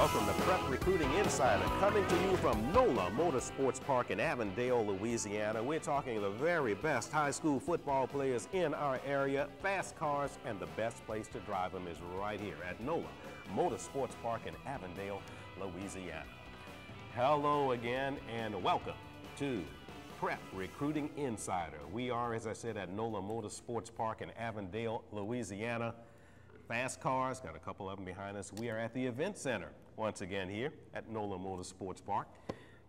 Welcome to Prep Recruiting Insider, coming to you from Nola Motorsports Park in Avondale, Louisiana. We're talking the very best high school football players in our area, fast cars, and the best place to drive them is right here at Nola Motorsports Park in Avondale, Louisiana. Hello again and welcome to Prep Recruiting Insider. We are, as I said, at Nola Motorsports Park in Avondale, Louisiana. Fast cars, got a couple of them behind us. We are at the event center once again here at Nola Motorsports Park.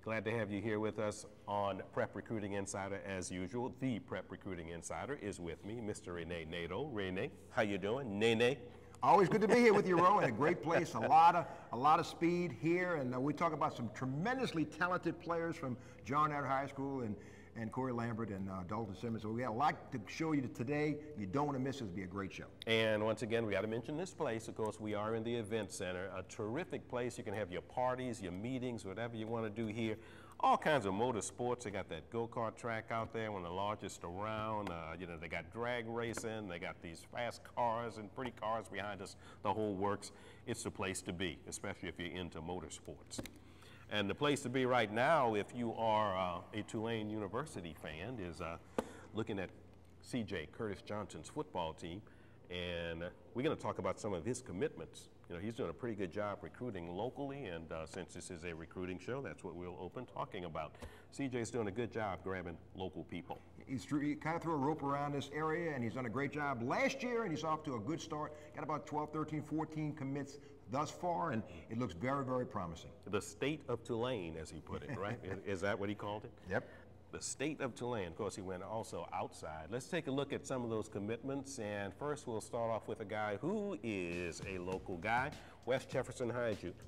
Glad to have you here with us on Prep Recruiting Insider as usual. The Prep Recruiting Insider is with me, Mr. Rene Nadeau. Rene, how you doing? Nene. Always good to be here with you, Ro, in a great place. A lot of speed here, and we talk about some tremendously talented players from John Adder High School and Coach Lambert and Dalton Simmons. So we got a lot to show you today. You don't want to miss it. It'll be a great show. And once again, we got to mention this place. Of course, we are in the event center, a terrific place. You can have your parties, your meetings, whatever you want to do here. All kinds of motorsports. They got that go-kart track out there, one of the largest around. You know, they got drag racing. They got these fast cars and pretty cars behind us. The whole works. It's the place to be, especially if you're into motorsports. And the place to be right now, if you are a Tulane University fan, is looking at C.J. Curtis Johnson's football team. And we're going to talk about some of his commitments. You know, he's doing a pretty good job recruiting locally, and since this is a recruiting show, that's what we'll open talking about. CJ's doing a good job grabbing local people. He kind of threw a rope around this area, and he's done a great job last year, and he's off to a good start. Got about 12, 13, 14 commits thus far, and it looks very, very promising. The state of Tulane, as he put it, right? Is that what he called it? Yep. The state of Tulane. Of course, he went also outside. Let's take a look at some of those commitments, and first we'll start off with a guy who is a local guy, West Jefferson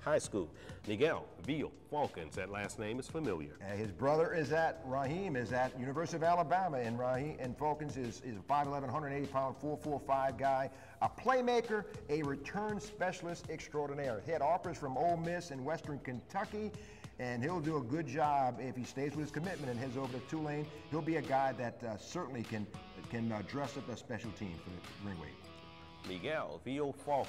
High School, Miguel Villalobos. That last name is familiar. His brother is Raheem is at University of Alabama, and Falcons is a 5'11", 180-pound, 4'5" guy, a playmaker, a return specialist extraordinaire. He had offers from Ole Miss and Western Kentucky, and he'll do a good job if he stays with his commitment and heads over to Tulane. He'll be a guy that certainly can dress up a special team for the Green Wave. Miguel Villalobos.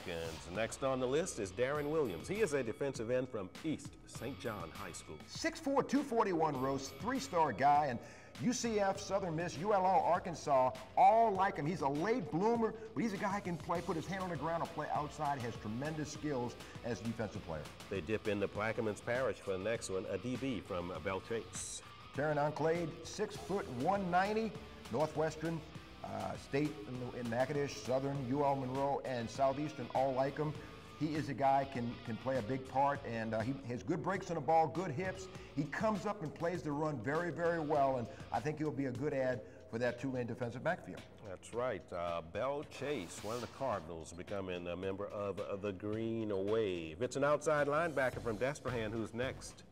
Next on the list is Darren Williams. He is a defensive end from East St. John High School. 6'4", 241 roast, three-star guy, and UCF, Southern Miss, ULO, Arkansas, all like him. He's a late bloomer, but he's a guy who can play, put his hand on the ground and play outside. He has tremendous skills as a defensive player. They dip into Plaquemines Parish for the next one, a DB from Belle Chase. Terran Enclade, 6 foot 190, Northwestern, State in Natchitoches, Southern, UL Monroe, and Southeastern all like him. He is a guy can play a big part, and he has good breaks on the ball, good hips. He comes up and plays the run very, very well, and I think he'll be a good add for that Tulane defensive backfield. That's right. Belle Chase, one of the Cardinals, becoming a member of the Green Wave. It's an outside linebacker from Destrehan who's next.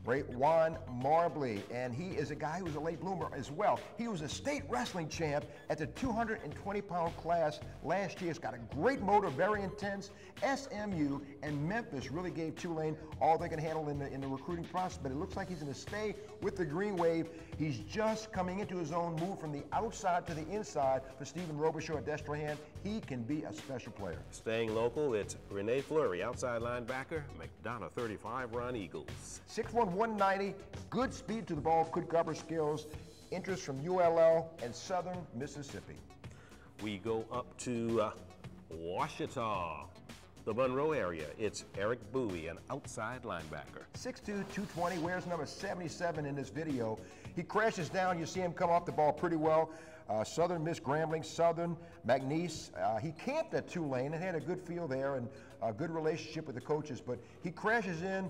Juan Marbley, and he is a guy who's a late bloomer as well. He was a state wrestling champ at the 220-pound class last year. He's got a great motor, very intense. SMU and Memphis really gave Tulane all they can handle in the recruiting process, but it looks like he's going to stay with the Green Wave. He's just coming into his own, move from the outside to the inside for Stephen Robichaud at Destrehan. He can be a special player. Staying local, it's Rene Fleury, outside linebacker, McDonough 35, Ron Eagles. 6'1", 190, good speed to the ball, good cover skills, interest from ULL and Southern Mississippi. We go up to Ouachita, the Monroe area. It's Eric Bowie, an outside linebacker. 6'2", 220, wears number 77 in this video. He crashes down, you see him come off the ball pretty well. Southern Miss Grambling, Southern, McNeese. He camped at Tulane and had a good feel there and a good relationship with the coaches, but he crashes in.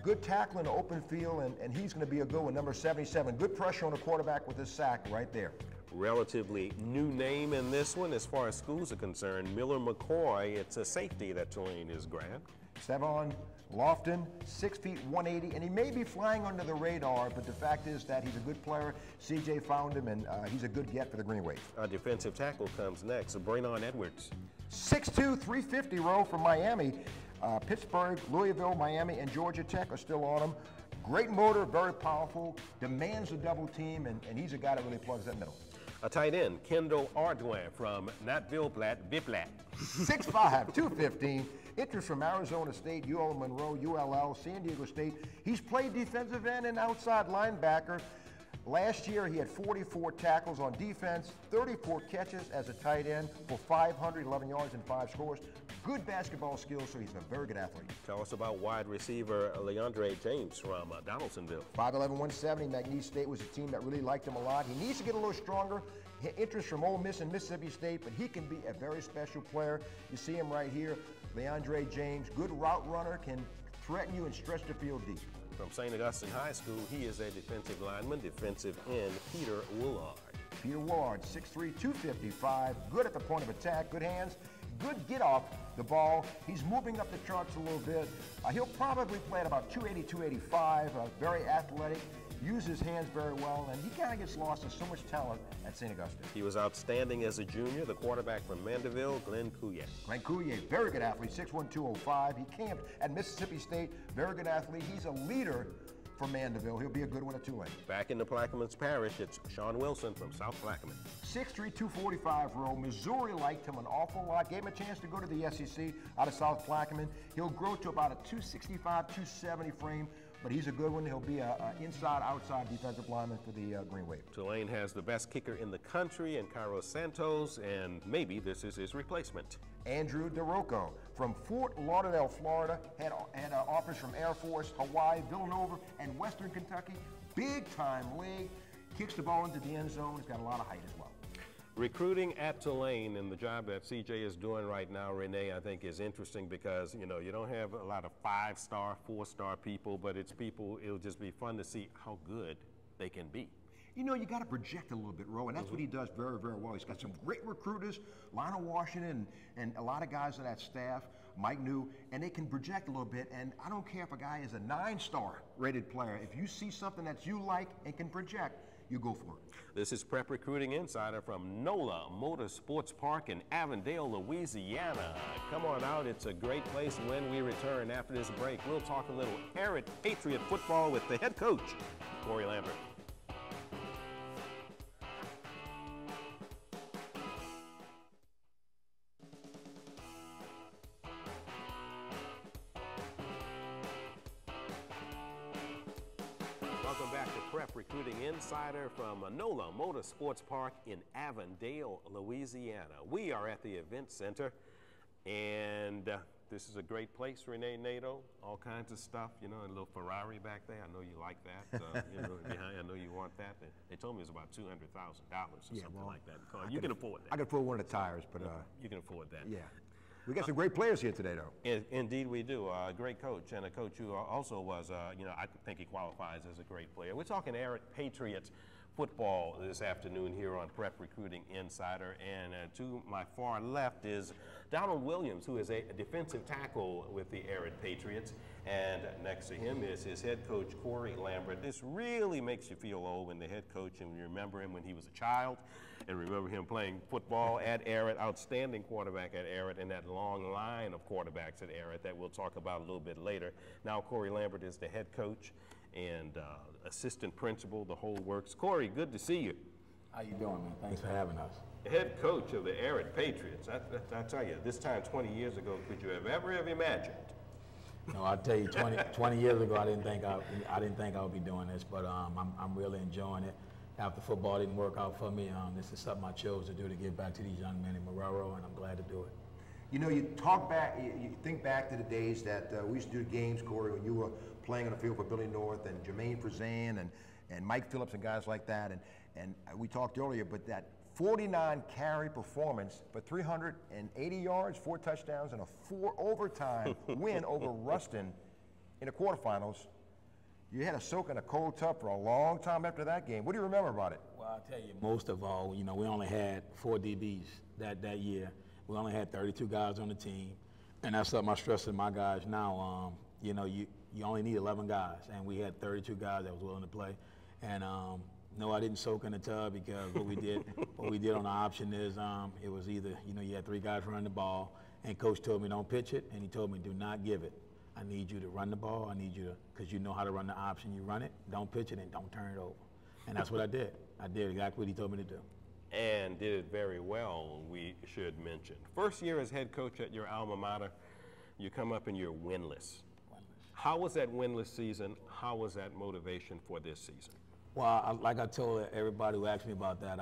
Good tackle in the open field, and he's going to be a good one, number 77. Good pressure on the quarterback with his sack right there. Relatively new name in this one as far as schools are concerned, Miller McCoy. It's a safety that Tulane has grabbed. Sevon Lofton, 6 feet 180, and he may be flying under the radar, but the fact is that he's a good player. CJ found him, and he's a good get for the Green Wave. Our defensive tackle comes next, Braylon Edwards. 6'2", 350 row from Miami. Pittsburgh, Louisville, Miami, and Georgia Tech are still on him. Great motor, very powerful, demands a double team, and he's a guy that really plugs that middle. A tight end, Kendall Ardwin from Natville Biplat. 6'5", 215. Interest from Arizona State, UL Monroe, ULL, San Diego State. He's played defensive end and outside linebacker. Last year, he had 44 tackles on defense, 34 catches as a tight end for 511 yards and 5 scores. Good basketball skills, so he's a very good athlete. Tell us about wide receiver Leandre James from Donaldsonville. 5'11", 170. McNeese State was a team that really liked him a lot. He needs to get a little stronger. Interest from Ole Miss and Mississippi State, but he can be a very special player. You see him right here, Leandre James, good route runner, can threaten you and stretch the field deep. From St. Augustine High School, he is a defensive lineman, defensive end, Peter Woolard. Peter Woolard, 6'3", 255, good at the point of attack, good hands, good get off the ball. He's moving up the charts a little bit. He'll probably play at about 280, 285, very athletic, uses his hands very well, and he kind of gets lost. There's so much talent at St. Augustine. He was outstanding as a junior, the quarterback from Mandeville, Glenn Couillet. Glenn Couillet, very good athlete, 6'1", 205. He camped at Mississippi State, very good athlete. He's a leader for Mandeville. He'll be a good one at Tulane. Back in the Plaquemines Parish, it's Sean Wilson from South Plaquemine. 6'3", 245 row. Missouri liked him an awful lot. Gave him a chance to go to the SEC out of South Plaquemine. He'll grow to about a 265, 270 frame. But he's a good one. He'll be an inside-outside defensive lineman for the Green Wave. Tulane has the best kicker in the country in Cairo Santos, and maybe this is his replacement. Andrew DeRocco from Fort Lauderdale, Florida, had offers from Air Force, Hawaii, Villanova, and Western Kentucky. Big-time leg, kicks the ball into the end zone. He's got a lot of height as well. Recruiting at Tulane and the job that CJ is doing right now, Rene, I think is interesting because, you know, you don't have a lot of 5-star, 4-star people, but it's people, it'll just be fun to see how good they can be. You know, you got to project a little bit, Ro, and that's what he does very, very well. He's got some great recruiters, Lionel Washington, and a lot of guys on that staff, Mike New, and they can project a little bit, and I don't care if a guy is a 9-star rated player. If you see something that you like and can project, you go for it. This is Prep Recruiting Insider from Nola Motorsports Park in Avondale, Louisiana. Come on out. It's a great place. When we return after this break, we'll talk a little Ehret Patriot football with the head coach, Coach Lambert. Welcome back to Prep Recruiting Insider from Nola Motorsports Park in Avondale, Louisiana. We are at the event center, and this is a great place, Rene Nadeau. All kinds of stuff, you know, a little Ferrari back there. I know you like that. You know, behind, I know you want that. They told me it was about $200,000 or something like that. You can afford that. I can afford one of the tires, but you can afford that. Yeah. We got some great players here today, though. Indeed we do. A great coach, and a coach who also was, you know, I think he qualifies as a great player. We're talking Ehret Patriots football this afternoon here on Prep Recruiting Insider, and to my far left is Donald Williams, who is a defensive tackle with the Ehret Patriots, and next to him is his head coach, Coach Lambert. This really makes you feel old when the head coach, and you remember him when he was a child, and remember him playing football at Ehret, outstanding quarterback at Ehret, and that long line of quarterbacks at Ehret that we'll talk about a little bit later. Now Coach Lambert is the head coach and assistant principal, the whole works. Corey, good to see you. How you doing, man? Thanks for having us. The head coach of the Ehret Patriots. I tell you, this time 20 years ago, could you have ever imagined? No, I'll tell you, 20 years ago, I didn't think I would be doing this, but I'm really enjoying it. After football didn't work out for me, this is something I chose to do to give back to these young men in Marrero, and I'm glad to do it. You know, you talk back, you think back to the days that we used to do games, Corey, when you were playing on the field for Billy North and Jermaine Frazan and Mike Phillips and guys like that. And we talked earlier, but that 49 carry performance for 380 yards, 4 touchdowns, and a 4 overtime win over Ruston in the quarterfinals. You had to soak in a cold tub for a long time after that game. What do you remember about it? Well, I'll tell you, most of all, you know, we only had 4 DBs that year. We only had 32 guys on the team, and that's something I stress to my guys now. You know, you only need 11 guys, and we had 32 guys that was willing to play. And no, I didn't soak in the tub because what we did on the option is it was either, you know, you had 3 guys running the ball, and coach told me don't pitch it, and he told me do not give it. I need you to run the ball. I need you to, because you know how to run the option. You run it, don't pitch it, and don't turn it over. And that's what I did. I did exactly what he told me to do. And did it very well, we should mention. First year as head coach at your alma mater, You come up and you're winless. How was that winless season? How was that motivation for this season? Well, like I told everybody who asked me about that,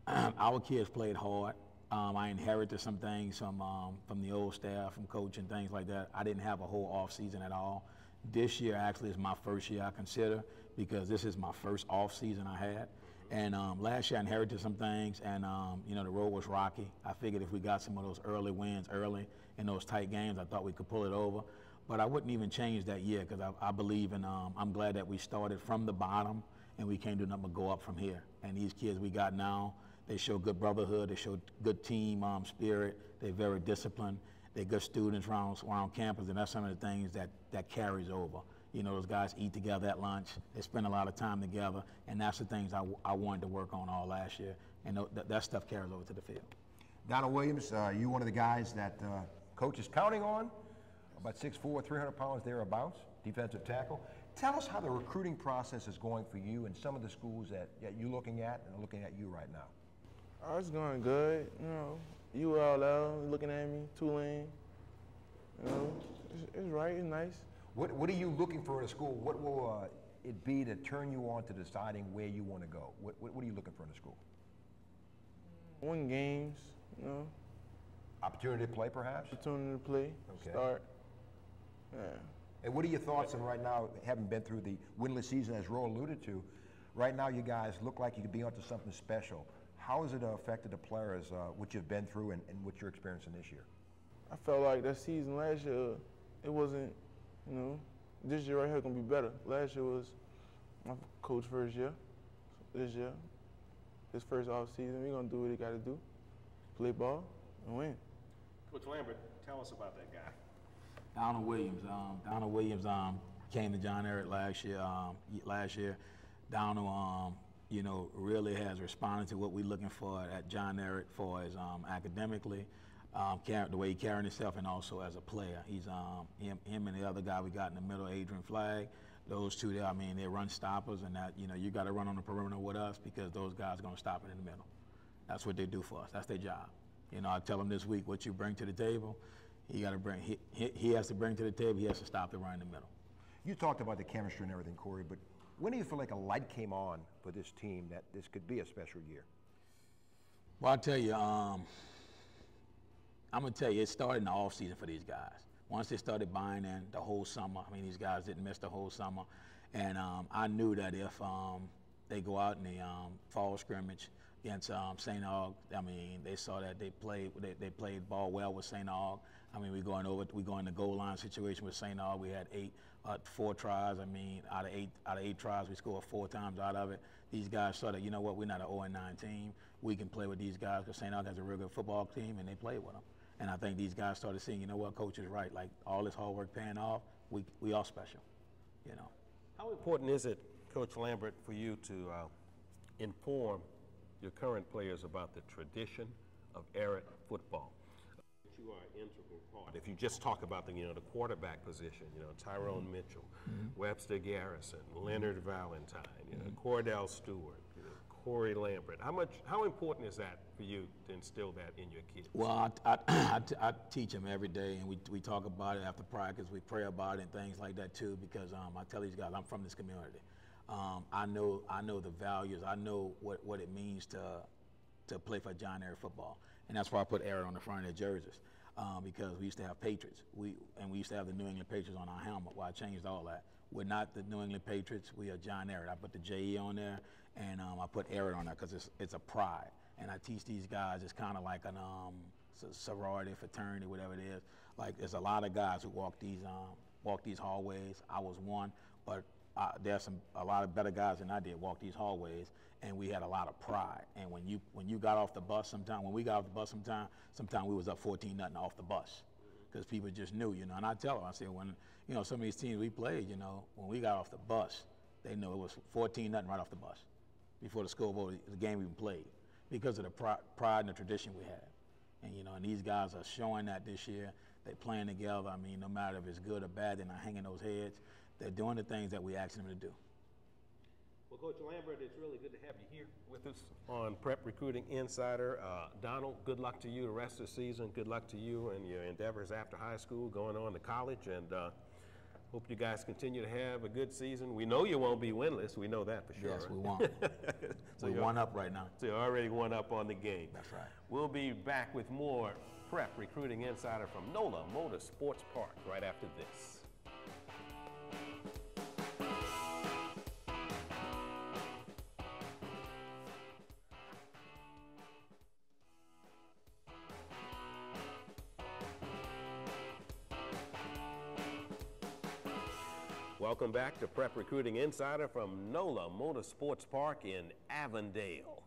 our kids played hard. I inherited some things from the old staff, from coach and things like that. I didn't have a whole off season at all. This year actually is my first year I consider, because this is my first off season I had. And last year I inherited some things, and you know, the road was rocky. I figured if we got some of those early wins early in those tight games, I thought we could pull it over. But I wouldn't even change that year, because I believe in, I'm glad that we started from the bottom and we can't do nothing but go up from here. And these kids we got now, they show good brotherhood, they show good team spirit, they're very disciplined, they're good students around campus, and that's some of the things that carries over. You know, those guys eat together at lunch, they spend a lot of time together, and that's the things I wanted to work on all last year, and that stuff carries over to the field. Donald Williams, you one of the guys that coach is counting on, about 6'4", 300 pounds thereabouts, defensive tackle. Tell us how the recruiting process is going for you and some of the schools that you're looking at and are looking at you right now. Oh, it's going good. You know, ULL looking at me, Tulane. You know, it's right, it's nice. What are you looking for in a school? What will it be to turn you on to deciding where you want to go? What are you looking for in a school? Win games, you know. Opportunity to play, perhaps? Opportunity to play, start. Yeah. And what are your thoughts on right now, having been through the winless season, as Ro alluded to? Right now, you guys look like you could be onto something special. How has it affected the players, what you've been through and what you're experiencing this year? I felt like that season last year, it wasn't, you know, this year right here gonna be better. Last year was my coach first year. This year, his first off season, we're gonna do what he gotta do, play ball and win. Coach Lambert, tell us about that guy. Donald Williams came to John Ehret last year. Donald, you know, really has responded to what we're looking for at John Ehret for his academically, the way he carried himself, and also as a player. He's him and the other guy we got in the middle, Adrian Flagg. Those two there, I mean, they're run stoppers, and that, you know, you got to run on the perimeter with us, because those guys are going to stop it in the middle. That's what they do for us. That's their job. You know, I tell them this week, what you bring to the table, he got to bring. He has to bring to the table. He has to stop the run in the middle. You talked about the chemistry and everything, Corey, but when do you feel like a light came on for this team that this could be a special year? Well, I'll tell you, I'm going to tell you, it started in the off season for these guys. Once they started buying in the whole summer, I mean, these guys didn't miss the whole summer, and I knew that if they go out in the fall scrimmage against St. Aug, I mean, they saw that they played ball well with St. Aug. I mean, we go in the goal line situation with St. Aug. We had 4 tries. I mean, out of eight tries, we scored 4 times out of it. These guys saw that, you know what, we're not an 0-9 team. We can play with these guys, because St. Aug has a real good football team, and they played with them. And I think these guys started seeing, you know what, coach is right. Like, all this hard work paying off. We all special, you know. How important is it, Coach Lambert, for you to inform your current players about the tradition of Ehret football? You are an integral part. If you just talk about the quarterback position, Tyrone Mitchell, Webster Garrison, Leonard Valentine, Cordell Stewart, Corey Lambert. How important is that for you to instill that in your kids? Well, I teach them every day, and we talk about it after practice. We pray about it and things like that too, because I tell these guys I'm from this community. I know the values. I know what it means to play for John Ehret football, and that's why I put Ehret on the front of their jerseys, because we used to have Patriots. We used to have the New England Patriots on our helmet. Well, I changed all that. We're not the New England Patriots. We are John Ehret. I put the J.E. on there, and I put Ehret on there because it's a pride. And I teach these guys, it's kind of like a sorority, fraternity, whatever it is. Like, there's a lot of guys who walk these hallways. I was one, but there's a lot of better guys than I did walk these hallways, and we had a lot of pride. And when you got off the bus when we got off the bus sometime we was up 14-0 off the bus, because people just knew, And I tell them, I said, when, some of these teams we played, when we got off the bus, they knew it was 14-0 right off the bus before the game even played, because of the pride and the tradition we had. And these guys are showing that this year. They're playing together. I mean, no matter if it's good or bad, they're not hanging those heads. They're doing the things that we asked them to do. Well, Coach Lambert, it's really good to have you here with us on Prep Recruiting Insider. Donald, good luck to you the rest of the season. Good luck to you and your endeavors after high school, going on to college, and hope you guys continue to have a good season. We know you won't be winless. We know that for sure. Yes, we won't. So we're one up right now. So you're already one up on the game. That's right. We'll be back with more Prep Recruiting Insider from Nola Motorsports Park right after this. Welcome back to Prep Recruiting Insider from Nola Motorsports Park in Avondale.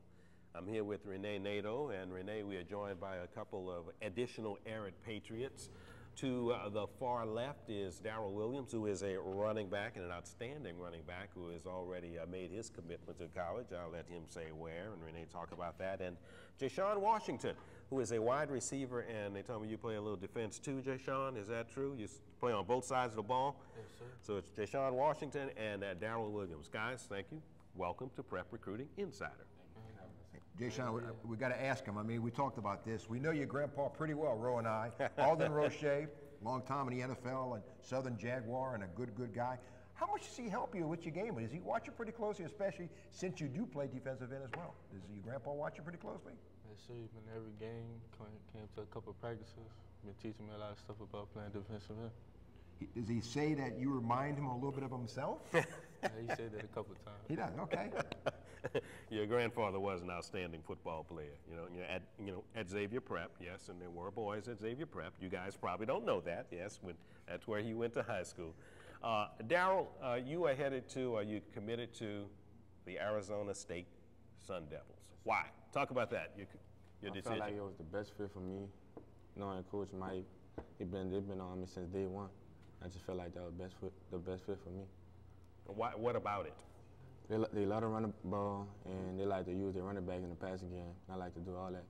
I'm here with Rene Nadeau, and Rene, we are joined by a couple of additional Ehret Patriots. To the far left is Darrel Williams, who is a running back and an outstanding running back who has already made his commitment to college. I'll let him say where, and Rene talk about that. And Jayshawn Washington, who is a wide receiver, and they told me you play a little defense too, Jayshawn. Is that true? You play on both sides of the ball? Yes, sir. So it's Jayshawn Washington and Darrel Williams. Guys, thank you. Welcome to Prep Recruiting Insider. Jayshawn, we got to ask him. I mean, we talked about this. We know your grandpa pretty well, Ro and I. Alden Roche, long time in the NFL and Southern Jaguar, and a good guy. How much does he help you with your game? Does he watch you pretty closely, especially since you do play defensive end as well? Does your grandpa watch you pretty closely? Yes, sir. Been every game. Came to a couple of practices. Been teaching me a lot of stuff about playing defensive end. Does he say that you remind him a little bit of himself? Yeah, he said that a couple of times. He does. Okay. Your grandfather was an outstanding football player. At Xavier Prep, yes, and there were boys at Xavier Prep. You guys probably don't know that, yes, that's where he went to high school. Darrel, you are you committed to the Arizona State Sun Devils. Why? Talk about that. Your decision. I felt like it was the best fit for me. Knowing Coach Mike, they've been on me since day one. I just felt like that was the best fit for me. What about it? They love to run the ball, and they like to use their running back in the passing game. I like to do all that.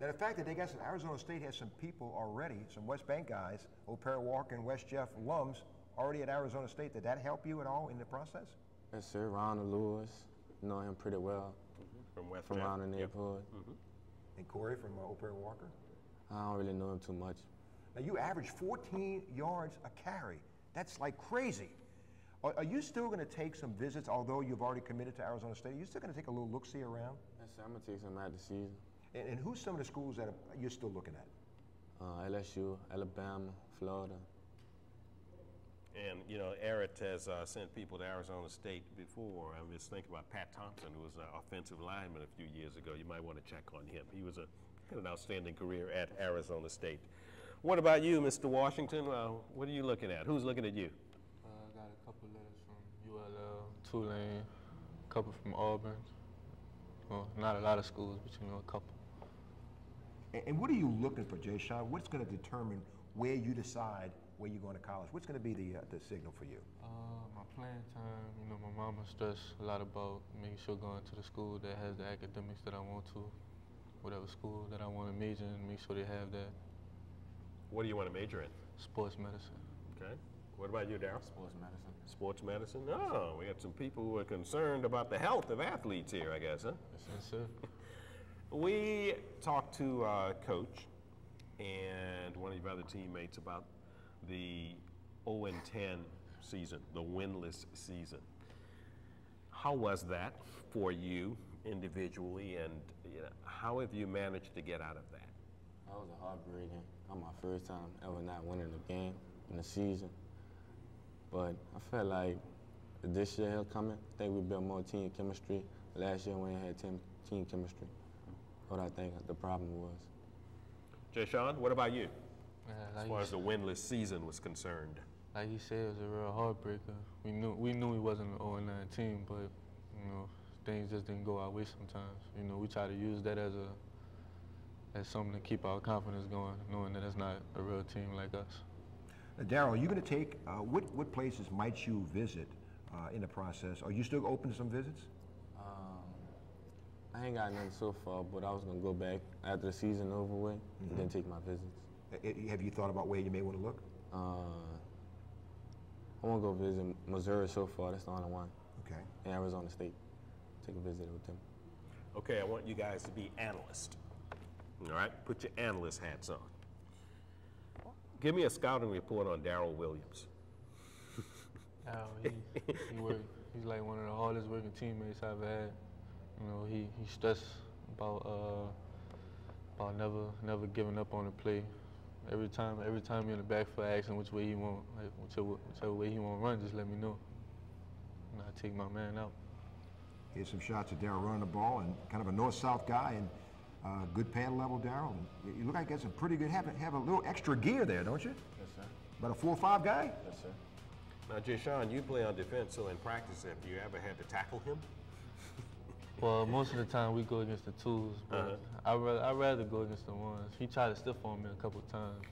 Now, the fact that they got Arizona State has some people already, some West Bank guys, O'Perry Walker and West Jeff alums, already at Arizona State. Did that help you at all in the process? Yes, sir. Ron Lewis, know him pretty well. From around the neighborhood. And Corey from O'Perry Walker? I don't really know him too much. Now, you average 14 yards a carry. That's like crazy. Are you still going to take some visits, although you've already committed to Arizona State? Are you still going to take a little look-see around? Yes, sir. I'm going to take some at the season. And who's some of the schools that you're still looking at? LSU, Alabama, Florida. And, Ehret has sent people to Arizona State before. I was thinking about Pat Thompson, who was an offensive lineman a few years ago. You might want to check on him. He had an outstanding career at Arizona State. What about you, Mr. Washington? What are you looking at? Who's looking at you? I got a couple letters from ULL, Tulane, a couple from Auburn. Well, not a lot of schools, but a couple. And what are you looking for, Jayshawn? What's going to determine where you decide where you're going to college? What's going to be the signal for you? My playing time, my mama stressed a lot about making sure going to the school that has the academics that I want to, whatever school that I want to major in, make sure they have that. What do you want to major in? Sports medicine. Okay. What about you, Darrel? Sports medicine. Sports medicine? Oh, we got some people who are concerned about the health of athletes here, I guess, huh? Yes, sir. We talked to Coach and one of your other teammates about the 0-10 season, the winless season. How was that for you individually, and how have you managed to get out of that? That was a heartbreaking. On my first time ever not winning a game in the season. But I felt like this year coming, I think we built more team chemistry. Last year we ain't had team chemistry. What I think the problem was. Jayshawn, what about you? Like as far as the winless season was concerned. Like you said, it was a real heartbreaker. We knew we wasn't an 0-9 team, but things just didn't go our way sometimes. We try to use that as something to keep our confidence going, knowing that it's not a real team like us. Darrel, are you going to take, what places might you visit in the process? Are you still open to some visits? I ain't got nothing so far, but I was going to go back after the season over with and then take my visits. Have you thought about where you may want to look? I want to go visit Missouri so far. That's the only one. Okay. in Arizona State. Take a visit with them. Okay, I want you guys to be analysts. All right, put your analyst hats on. Give me a scouting report on Darrel Williams. He's like one of the hardest working teammates I've had. You know, he stressed about never giving up on the play. Every time you're in the backfield, asking which way he want, like whichever way he want to run, just let me know. And I take my man out. Here's some shots of Darrel running the ball, and kind of a north-south guy, and good pad level, Darrel. You look like you got some pretty good, have a little extra gear there, don't you? Yes, sir. About a 4-5 guy? Yes, sir. Now, Jayshawn, you play on defense, so in practice, have you ever had to tackle him? Well, most of the time we go against the twos, but I'd rather go against the ones. He tried to stiff on me a couple of times.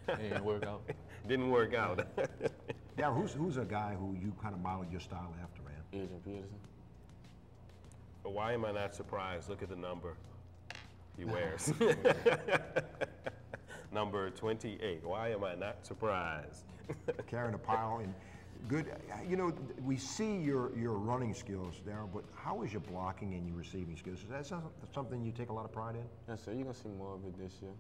It didn't work out. Didn't work out. Darrel, who's a guy who you kind of modeled your style after, man? Adrian Peterson. But why am I not surprised? Look at the number he wears. Number 28. Why am I not surprised? Carrying a pile and good. You know, we see your running skills, Darrel, but how is your blocking and your receiving skills? Is that something you take a lot of pride in? Yes, sir. You're going to see more of it this year.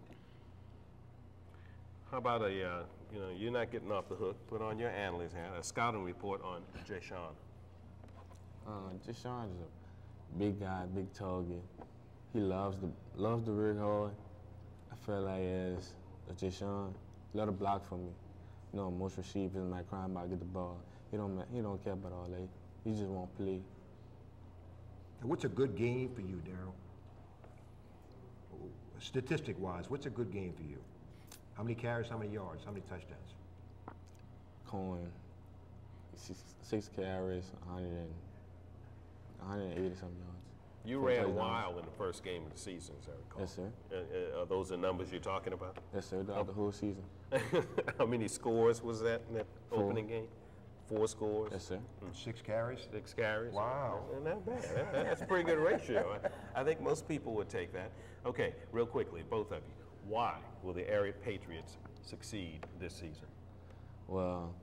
How about you're not getting off the hook. Put on your analyst hat, a scouting report on Jayshawn. Jayshawn is a big guy, big target. He loves to work hard. I feel like as Jayshawn, let to block for me. You know, most receivers might cry about get the ball. He don't care about all that. He just want to play. And what's a good game for you, Darrel? Statistic-wise, what's a good game for you? How many carries, how many yards, how many touchdowns? Coin, 6 carries, 180 some yards. You ran wild in the first game of the season, as I recall. Yes, sir. Are those the numbers you're talking about? Yes, sir. Throughout the whole season. How many scores was that in that opening game? 4 scores? Yes, sir. 6 carries? 6 carries? Wow. Not bad. That's a pretty good ratio. I think most people would take that. Okay, real quickly, both of you. Why will the Ehret Patriots succeed this season? Well,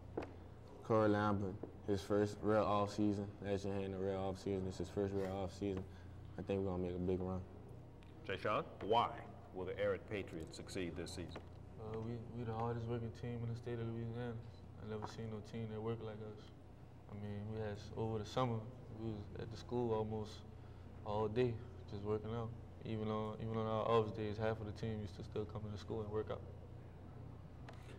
Coach Lambert, his first real off season. Last year he had a real off season. This is his first real off season. I think we're gonna make a big run. Jayshawn, why will the Ehret Patriots succeed this season? We the hardest working team in the state of Louisiana. I never seen no team that work like us. I mean, we had over the summer, we was at the school almost all day, just working out. Even on our off days, half of the team used to still come into school and work out.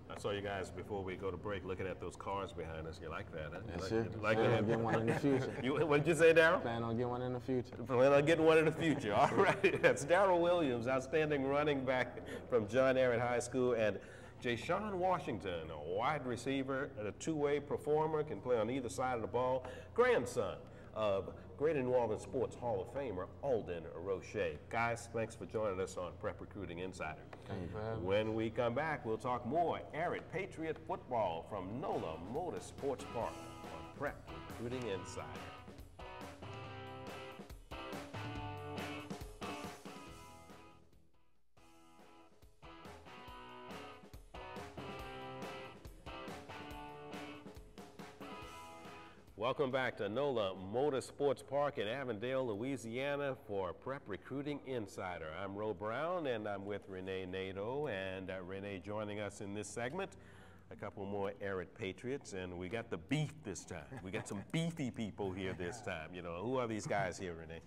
I saw you guys before we go to break looking at those cars behind us. You like that, huh? Yes, sir. Like Plan that? on getting one in the future. What did you say, Darrel? Plan on getting one in the future. Plan on getting one in the future. All right. That's Darrel Williams, outstanding running back from John Ehret High School, and Jayshawn Washington, a wide receiver and a two-way performer, can play on either side of the ball. Grandson of Greater New Orleans Sports Hall of Famer Alden Roche. Guys, thanks for joining us on Prep Recruiting Insider. Thank you for having me. When we come back, we'll talk more Ehret Patriot football from Nola Motorsports Park on Prep Recruiting Insider. Welcome back to Nola Motorsports Park in Avondale, Louisiana for Prep Recruiting Insider. I'm Ro Brown and I'm with Rene Nadeau, and Rene joining us in this segment. A couple more Ehret Patriots, and we got the beef this time. We got some beefy people here this time. You know, who are these guys here, Rene?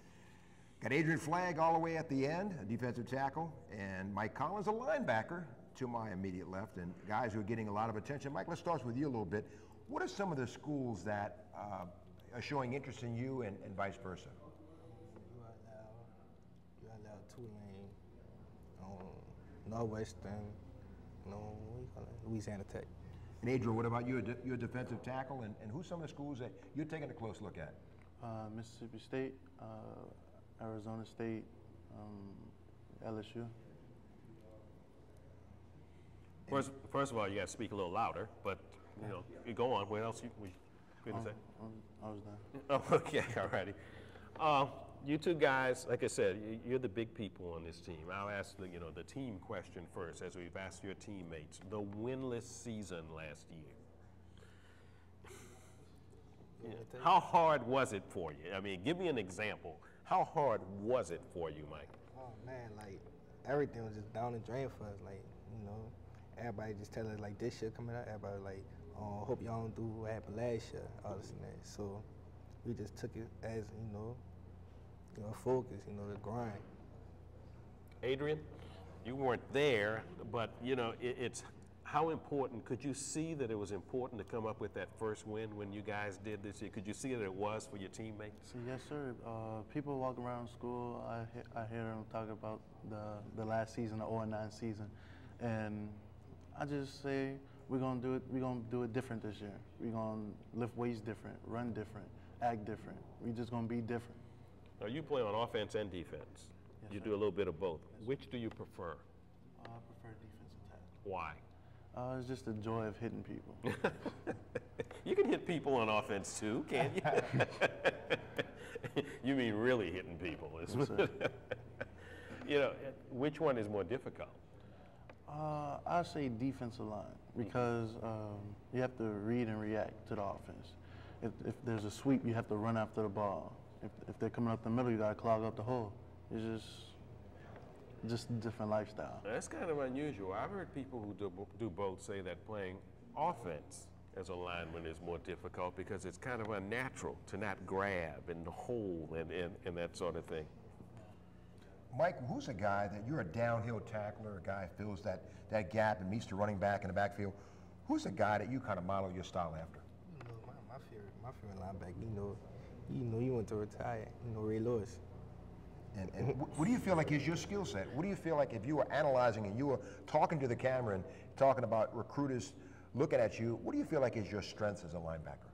Got Adrian Flagg all the way at the end, a defensive tackle, and Mike Collins, a linebacker, to my immediate left, and guys who are getting a lot of attention. Mike, let's start with you a little bit. What are some of the schools that are showing interest in you and vice versa? You got Tulane, Northwestern, what do you call it? Louisiana Tech. And Adrian, what about you? You're a defensive tackle, and who's some of the schools that you're taking a close look at? Mississippi State, Arizona State, LSU. First of all, you got to speak a little louder, but you know, you go on. What else we couldn't say? I was done. Oh, okay, all righty. You two guys, like I said, you're the big people on this team. I'll ask the team question first, as we've asked your teammates. The winless season last year. How hard was it for you? I mean, give me an example. How hard was it for you, Mike? Oh man, like everything was just down the drain for us. Like, you know, everybody just telling us like this year coming up. Everybody like, oh, hope y'all don't do what happened last year, all this and that. So we just took it as, you know, focus, you know, the grind. Adrian, you weren't there, but you know, it's how important, could you see that it was important to come up with that first win when you guys did this year? Could you see that it was for your teammates? Yes, sir. People walk around school, I hear them talk about the last season, the 0-9 season, and I just say we're gonna do it different this year. We're gonna lift weights different, run different, act different. We're just gonna be different. Now you play on offense and defense. Yes, You sir. do a little bit of both. Yes, Which do you prefer? I prefer defensive tackle. Why? It's just the joy of hitting people. You can hit people on offense too, can't you? You mean really hitting people? Yes, sir. You know, which one is more difficult? I say defensive line because you have to read and react to the offense. If there's a sweep, you have to run after the ball. If they're coming up the middle, you got to clog up the hole. It's just a different lifestyle. That's kind of unusual. I've heard people who do both say that playing offense as a lineman is more difficult because it's kind of unnatural to not grab and hold and that sort of thing. Mike, who's a guy that you're a downhill tackler, a guy who fills that gap and meets the running back in the backfield? Who's a guy that you kind of model your style after? You know, my favorite linebacker, you went to retire, Ray Lewis. And what do you feel like is your skill set? What do you feel like if you were analyzing and you were talking to the camera and talking about recruiters looking at you, what do you feel like is your strengths as a linebacker?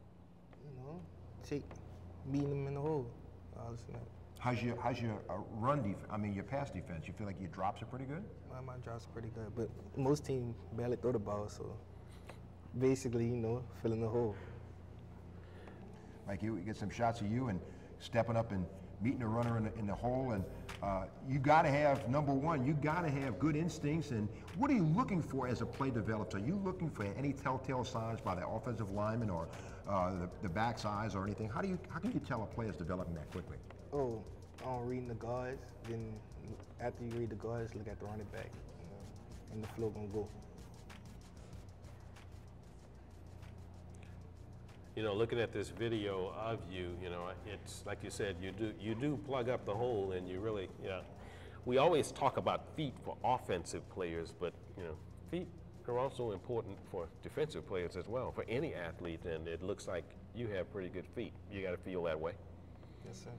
Beating them in the hole. All this and that. How's your run defense? I mean, your pass defense. You feel like your drops are pretty good? My drops are pretty good, but most teams barely throw the ball, so basically, filling the hole. Like you get some shots of you and stepping up and meeting a runner in the hole, and you got to have, number one, you got to have good instincts. And what are you looking for as a play develops? Are you looking for any telltale signs by the offensive lineman or the back's eyes or anything? How can you tell a player is developing that quickly? Oh, reading the guards. Then after you read the guards, look at the running back, and the flow gonna go. Looking at this video of you, it's like you said, you do plug up the hole, and you really, we always talk about feet for offensive players, but feet are also important for defensive players as well, for any athlete, and it looks like you have pretty good feet. You got to feel that way. Yes, sir.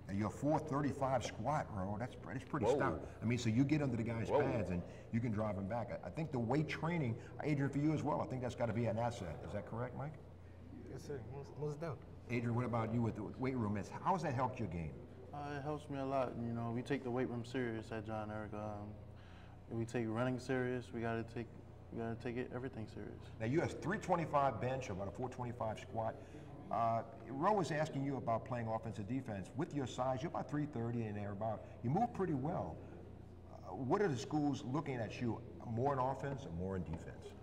And your 435 squat, bro, that's pretty Whoa. stout. I mean, so you get under the guy's Whoa. pads and you can drive him back. I think the weight training, Adrian, for you as well, I think that's got to be an asset. Is that correct, Mike? Yes, sir. Most down. Adrian, what about you with the weight room? How has that helped your game? It helps me a lot. We take the weight room serious at John Eric. We take running serious. We gotta take everything serious. Now you have 325 bench, about a 425 squat. Ro was asking you about playing offensive defense. With your size, you're about 330 and thereabout. You move pretty well. What are the schools looking at you? More in offense or more in defense?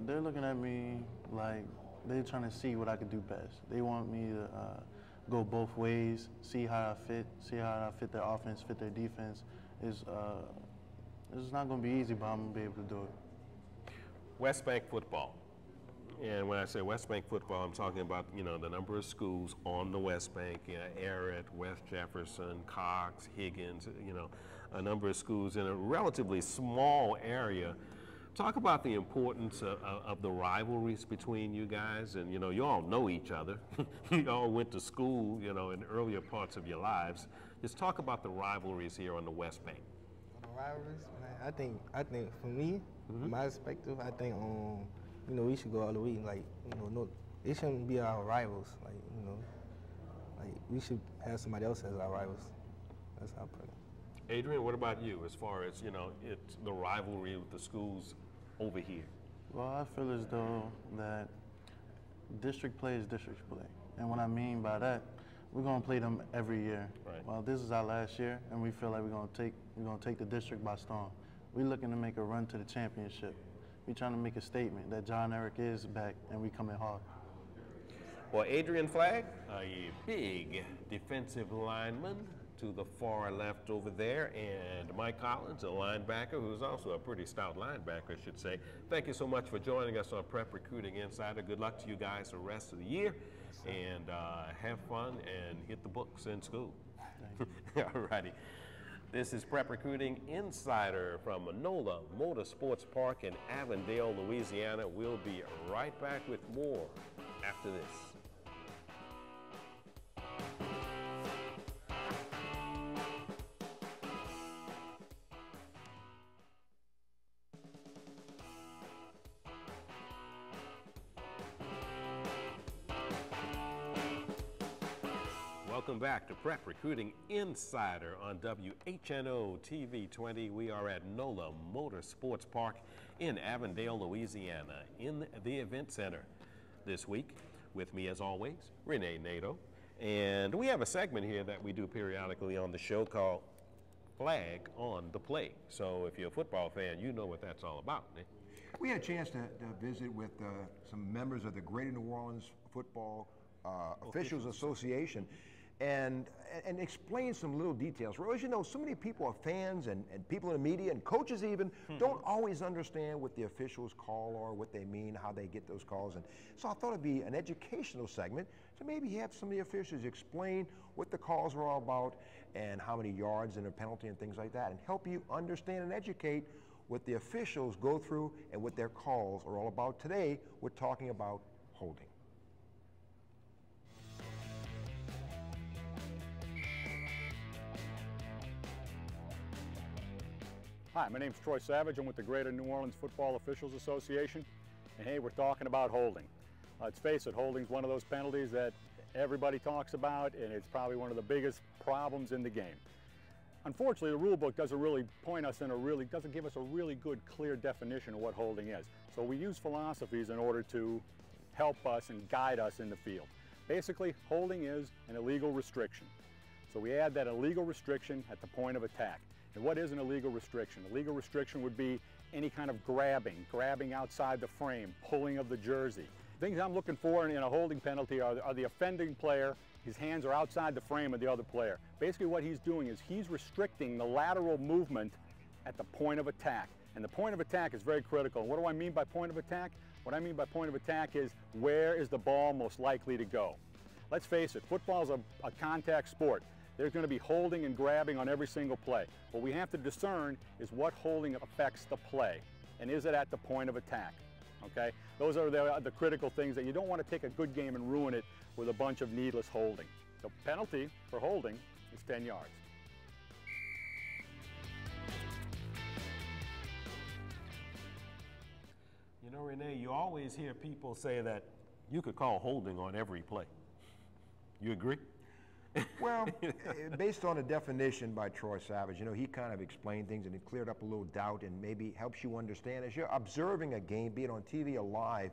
They're looking at me like they're trying to see what I could do best. They want me to go both ways, see how I fit their offense, fit their defense. It's not going to be easy, but I'm going to be able to do it. West Bank football. And when I say West Bank football, I'm talking about, the number of schools on the West Bank, Ehret, West Jefferson, Cox, Higgins, a number of schools in a relatively small area. Talk about the importance of the rivalries between you guys, and you all know each other. You all went to school, in earlier parts of your lives. Just talk about the rivalries here on the West Bank. The rivalries, man. I think for me, from my perspective, I think we should go all the way. Like no, it shouldn't be our rivals. Like we should have somebody else as our rivals. That's how I put it. Adrian, what about you as far as, it's the rivalry with the schools over here? Well, I feel as though that district play is district play. And what I mean by that, we're going to play them every year. Right. Well, this is our last year, and we feel like we're going to take the district by storm. We're looking to make a run to the championship. We're trying to make a statement that John Eric is back, and we coming hard. For Adrian Flagg, a big defensive lineman to the far left over there, and Mike Collins, a linebacker who's also a pretty stout linebacker, I should say. Thank you so much for joining us on Prep Recruiting Insider. Good luck to you guys the rest of the year, and have fun and hit the books in school. All righty. This is Prep Recruiting Insider from Nola Motorsports Park in Avondale, Louisiana. We'll be right back with more after this. Welcome back to Prep Recruiting Insider on WHNO TV 20. We are at Nola Motorsports Park in Avondale, Louisiana, in the Event Center. This week, with me as always, Rene Nadeau. And we have a segment here that we do periodically on the show called Flag on the Play. So if you're a football fan, you know what that's all about, Nick. We had a chance to visit with some members of the Greater New Orleans Football Officials Association and explain some little details. Well, as you know, so many people are fans and people in the media and coaches even don't always understand what the officials call or what they mean, how they get those calls. And so I thought it'd be an educational segment to maybe have some of the officials explain what the calls are all about and how many yards and a penalty and things like that, and help you understand and educate what the officials go through and what their calls are all about. Today, we're talking about holding. Hi, my name's Troy Savage. I'm with the Greater New Orleans Football Officials Association. And hey, we're talking about holding. Let's face it, holding's one of those penalties that everybody talks about, and it's probably one of the biggest problems in the game. Unfortunately, the rule book doesn't really point us in doesn't give us a really good, clear definition of what holding is. So we use philosophies in order to help us and guide us in the field. Basically, holding is an illegal restriction. So we add that illegal restriction at the point of attack. And what is an illegal restriction? A legal restriction would be any kind of grabbing outside the frame, pulling of the jersey. Things I'm looking for in a holding penalty are the offending player, his hands are outside the frame of the other player. Basically what he's doing is he's restricting the lateral movement at the point of attack. And the point of attack is very critical. And what do I mean by point of attack? What I mean by point of attack is where is the ball most likely to go? Let's face it, football is a contact sport. There's going to be holding and grabbing on every single play. What we have to discern is what holding affects the play, and is it at the point of attack, okay? Those are the critical things that you don't want to take a good game and ruin it with a bunch of needless holding. The penalty for holding is 10 yards. You know, Rene, you always hear people say that you could call holding on every play. You agree? Well, based on a definition by Troy Savage, you know, he kind of explained things and it cleared up a little doubt and maybe helps you understand as you're observing a game, be it on TV or live,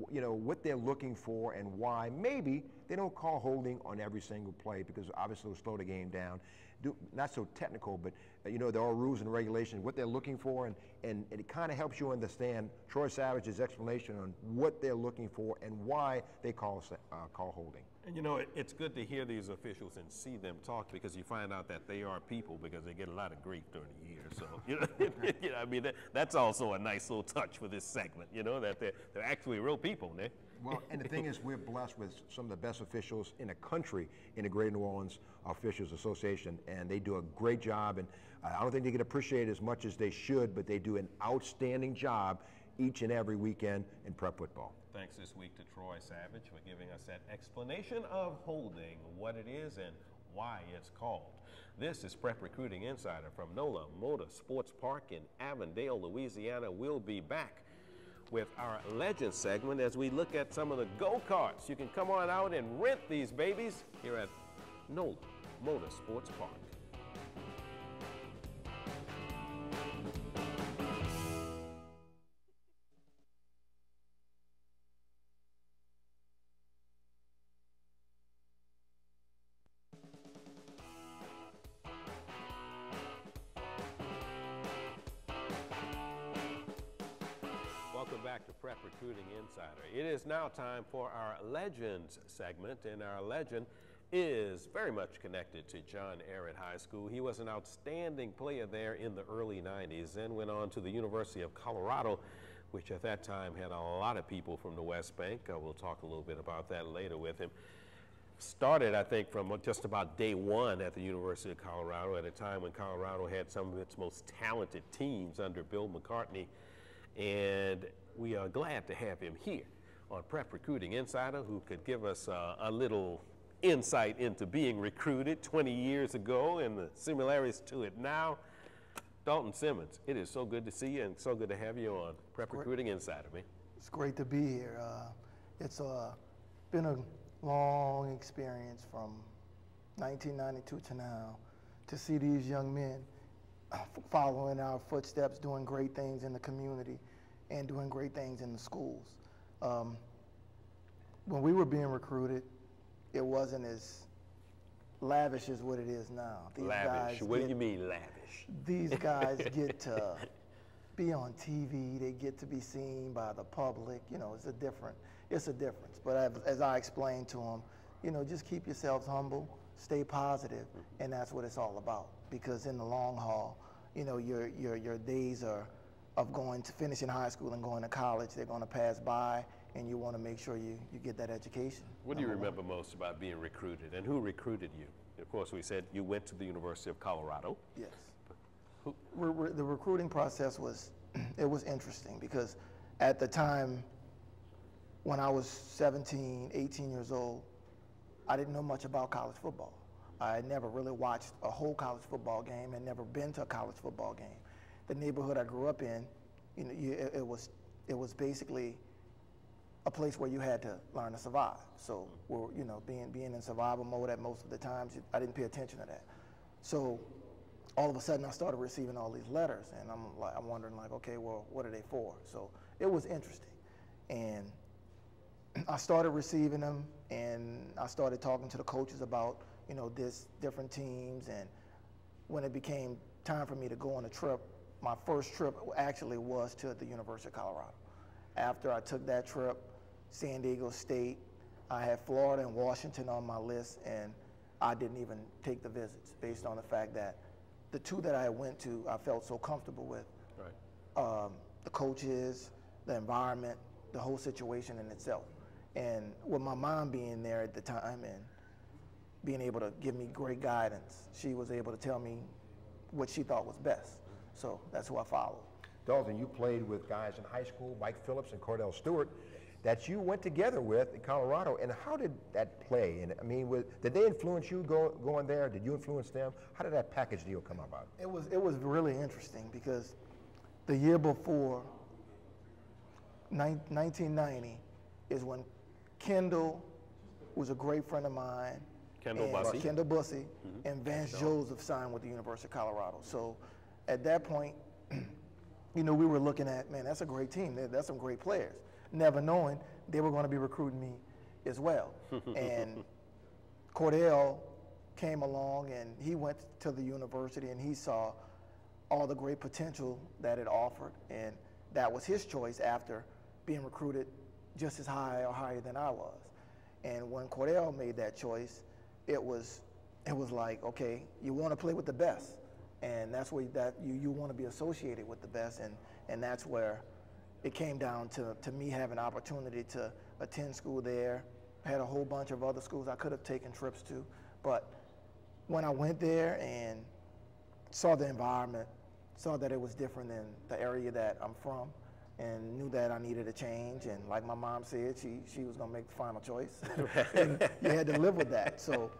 you know, what they're looking for and why. Maybe they don't call holding on every single play because obviously it'll slow the game down. Not so technical, but you know, there are rules and regulations, what they're looking for, and it kind of helps you understand Troy Savage's explanation on what they're looking for and why they call holding. And you know, it's good to hear these officials and see them talk because you find out that they are people because they get a lot of grief during the year. So, you know, I mean, that's also a nice little touch for this segment, you know, that they're actually real people, Nick. Well, and the thing is, we're blessed with some of the best officials in the country in the Greater New Orleans Officials Association, and they do a great job. And I don't think they get appreciated as much as they should, but they do an outstanding job each and every weekend in prep football. Thanks this week to Troy Savage for giving us that explanation of holding, what it is and why it's called. This is Prep Recruiting Insider from Nola Motorsports Park in Avondale, Louisiana. We'll be back with our Legend segment as we look at some of the go-karts. You can come on out and rent these babies here at Nola Motorsports Park. back to Prep Recruiting Insider. It is now time for our Legends segment, and our legend is very much connected to John Ehret High School. He was an outstanding player there in the early 90s, then went on to the University of Colorado, which at that time had a lot of people from the West Bank. We'll talk a little bit about that later with him. Started, I think, from just about day one at the University of Colorado at a time when Colorado had some of its most talented teams under Bill McCartney. And we are glad to have him here on Prep Recruiting Insider, who could give us a little insight into being recruited 20 years ago and the similarities to it now. Dalton Simmons, it is so good to see you and so good to have you on Prep Recruiting Insider, man. It's great to be here. It's been a long experience from 1992 to now to see these young men following our footsteps, doing great things in the community and doing great things in the schools. When we were being recruited, it wasn't as lavish as what it is now. Lavish, what do you mean lavish? These guys get to be on TV, they get to be seen by the public. You know, it's a difference. But as I explained to them, you know, just keep yourselves humble, stay positive, and that's what it's all about. Because in the long haul, you know, your days of going to finishing high school and going to college, they're going to pass by, and you want to make sure you get that education. What do you remember most about being recruited, and who recruited you? Of course, we said you went to the University of Colorado. Yes. The recruiting process was interesting because at the time when I was 17, 18 years old, I didn't know much about college football. I had never really watched a whole college football game and never been to a college football game. The neighborhood I grew up in, you know, it was basically a place where you had to learn to survive. So, you know, being in survival mode at most of the times, I didn't pay attention to that. So, all of a sudden, I started receiving all these letters, and I'm wondering, like, okay, well, what are they for? So, it was interesting, and I started receiving them, and I started talking to the coaches about, you know, different teams, and when it became time for me to go on a trip, my first trip actually was to the University of Colorado. After I took that trip, San Diego State, I had Florida and Washington on my list, and I didn't even take the visits based on the fact that the two that I went to, I felt so comfortable with. Right. The coaches, the environment, the whole situation in itself. And with my mom being there at the time and being able to give me great guidance, she was able to tell me what she thought was best. So that's who I followed. Dalton, you played with guys in high school, Mike Phillips and Cordell Stewart, that you went together with in Colorado. And how did that play? And I mean, did they influence you going there? Did you influence them? How did that package deal come about? It was really interesting because the year before, 1990, is when Kendall was a great friend of mine. Kendall Bussey and Vance Joseph signed with the University of Colorado. So at that point, you know, we were looking at, man, that's a great team. That's some great players. Never knowing they were going to be recruiting me as well. And Cordell came along and he went to the university and he saw all the great potential that it offered. And that was his choice after being recruited just as high or higher than I was. And when Cordell made that choice, it was like, okay, you want to play with the best. And that's where you want to be associated with the best. And that's where it came down to me having an opportunity to attend school there. I had a whole bunch of other schools I could have taken trips to. But when I went there and saw the environment, saw that it was different than the area that I'm from, and knew that I needed a change. And like my mom said, she was going to make the final choice. And you had to live with that. So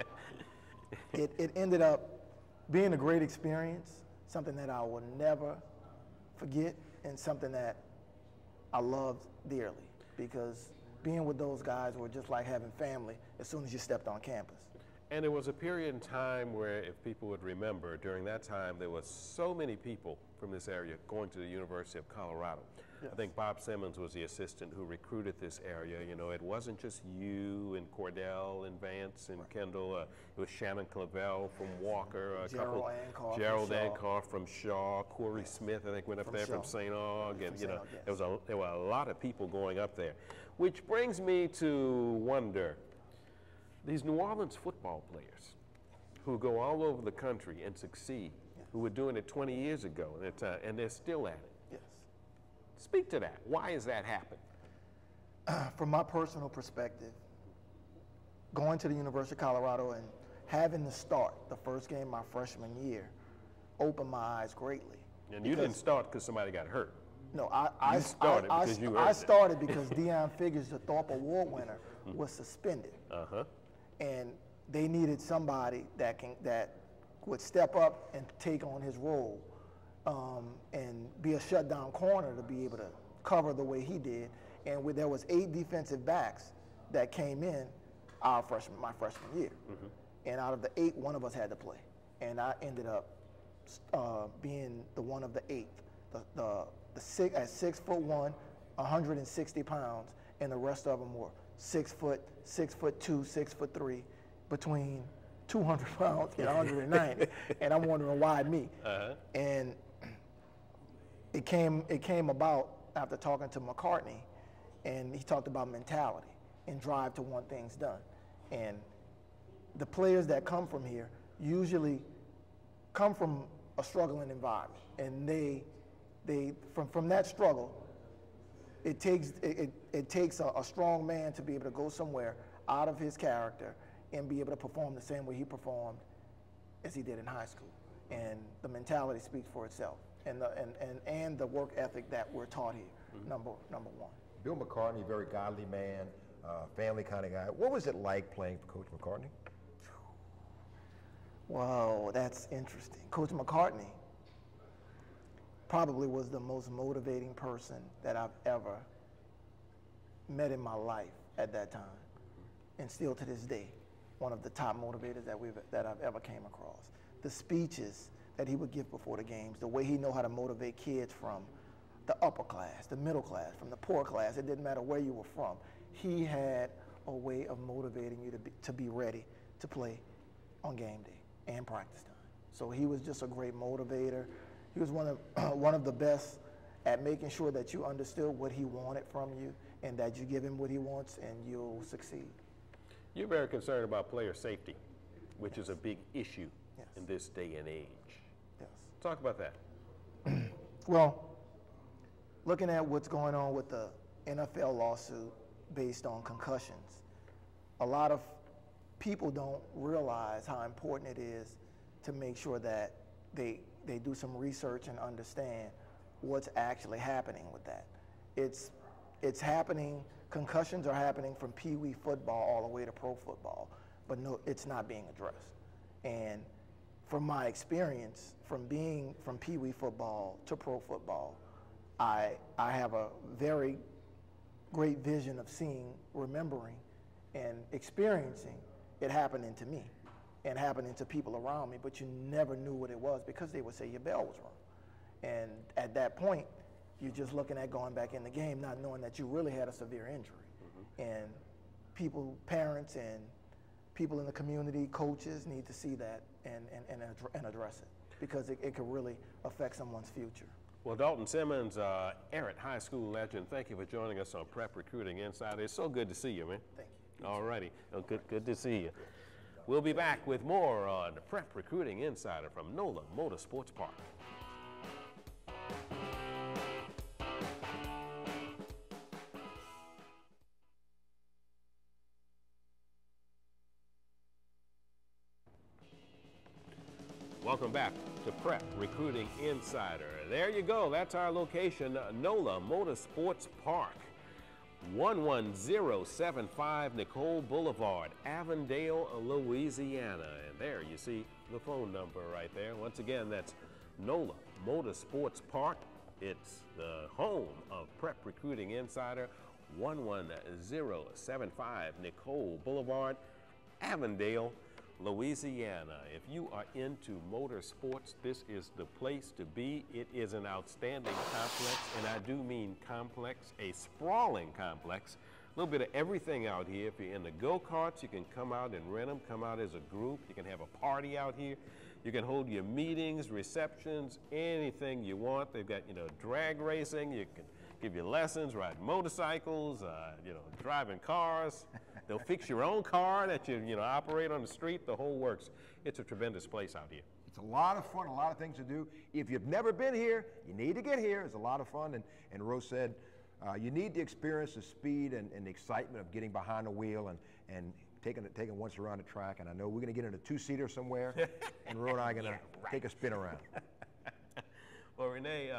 it ended up being a great experience, something that I will never forget, and something that I loved dearly, because being with those guys were just like having family as soon as you stepped on campus. And there was a period in time where, if people would remember, during that time there were so many people from this area going to the University of Colorado. Yes. I think Bob Simmons was the assistant who recruited this area. You know, it wasn't just you and Cordell and Vance and Kendall. It was Shannon Clavel from Walker, Gerald Ancar from Shaw, Corey Smith, I think, went up there from St. Aug, and you know, there were a lot of people going up there. Which brings me to wonder, these New Orleans football players who go all over the country and succeed, who were doing it 20 years ago, and they're still at it. Yes. Speak to that. Why has that happened? From my personal perspective, going to the University of Colorado and having to start the first game my freshman year opened my eyes greatly. And you didn't start because somebody got hurt. No, I started because Deion Figures, the Thorpe Award winner, was suspended. And they needed somebody that would step up and take on his role and be a shutdown corner to be able to cover the way he did. And there was 8 defensive backs that came in my freshman year. And out of the 8, one of us had to play. And I ended up being the one of the 8th. At 6'1", 160 pounds, and the rest of them were 6 foot, 6'2", 6'3", between 200 pounds and 190. And I'm wondering why me. And it came about after talking to McCartney, and he talked about mentality and drive to want things done. And the players that come from here usually come from a struggling environment, and from that struggle, it takes a strong man to be able to go somewhere out of his character and be able to perform the same way he performed as he did in high school. And the mentality speaks for itself, and the work ethic that we're taught here. Number one. Bill McCartney, very godly man, family kind of guy. What was it like playing for Coach McCartney? Wow, that's interesting. Coach McCartney probably was the most motivating person that I've ever met in my life at that time, and still to this day, one of the top motivators that I've ever came across. The speeches that he would give before the games, the way he know how to motivate kids from the upper class, the middle class, from the poor class, it didn't matter where you were from. He had a way of motivating you to be ready to play on game day and practice time. So he was just a great motivator. He was one of the best at making sure that you understood what he wanted from you and that you give him what he wants and you'll succeed. You're very concerned about player safety, which is a big issue in this day and age. Yes. Talk about that. Well, looking at what's going on with the NFL lawsuit based on concussions, a lot of people don't realize how important it is to make sure that they do some research and understand what's actually happening with that. It's happening, concussions are happening from Pee Wee football all the way to pro football, but no, it's not being addressed. And from my experience, from being from Pee Wee football to pro football, I have a very great vision of seeing, remembering, and experiencing it happening to me and happening to people around me, but you never knew what it was because they would say your bell was wrong. And at that point, you're just looking at going back in the game, not knowing that you really had a severe injury. And people, parents and people in the community, coaches need to see that and address it because it could really affect someone's future. Well, Dalton Simmons, Ehret High School legend, thank you for joining us on Prep Recruiting Insider. It's so good to see you, man. Thank you. All righty. Well, good to see you. We'll be back with more on Prep Recruiting Insider from Nola Motorsports Park. Welcome back to Prep Recruiting Insider. There you go. That's our location, Nola Motorsports Park. 11075 Nicole Boulevard, Avondale, Louisiana. And there you see the phone number right there. Once again, that's Nola Motorsports Park. It's the home of Prep Recruiting Insider, 11075 Nicole Boulevard, Avondale, Louisiana. If you are into motorsports, this is the place to be. It is an outstanding complex, and I do mean complex, a sprawling complex. A little bit of everything out here. If you're into go-karts, you can come out and rent them, come out as a group. You can have a party out here. You can hold your meetings, receptions, anything you want. They've got, drag racing. You can give you lessons, riding motorcycles, driving cars. They'll fix your own car that you operate on the street, the whole works. It's a tremendous place out here. It's a lot of fun, a lot of things to do. If you've never been here, you need to get here. It's a lot of fun. And Rose said, you need to experience the speed and the excitement of getting behind the wheel and taking once around the track. And I know we're going to get in a two-seater somewhere, and Rose and I are going to take a spin around. Well, Rene,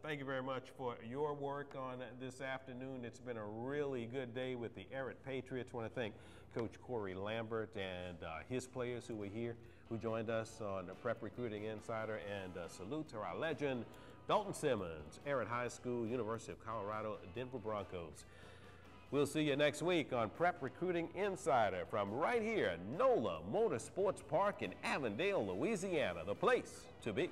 thank you very much for your work on this afternoon. It's been a really good day with the Ehret Patriots. I want to thank Coach Lambert and his players who were here, who joined us on the Prep Recruiting Insider, and salute to our legend, Dalton Simmons, Ehret High School, University of Colorado, Denver Broncos. We'll see you next week on Prep Recruiting Insider from right here at Nola Motorsports Park in Avondale, Louisiana, the place to be.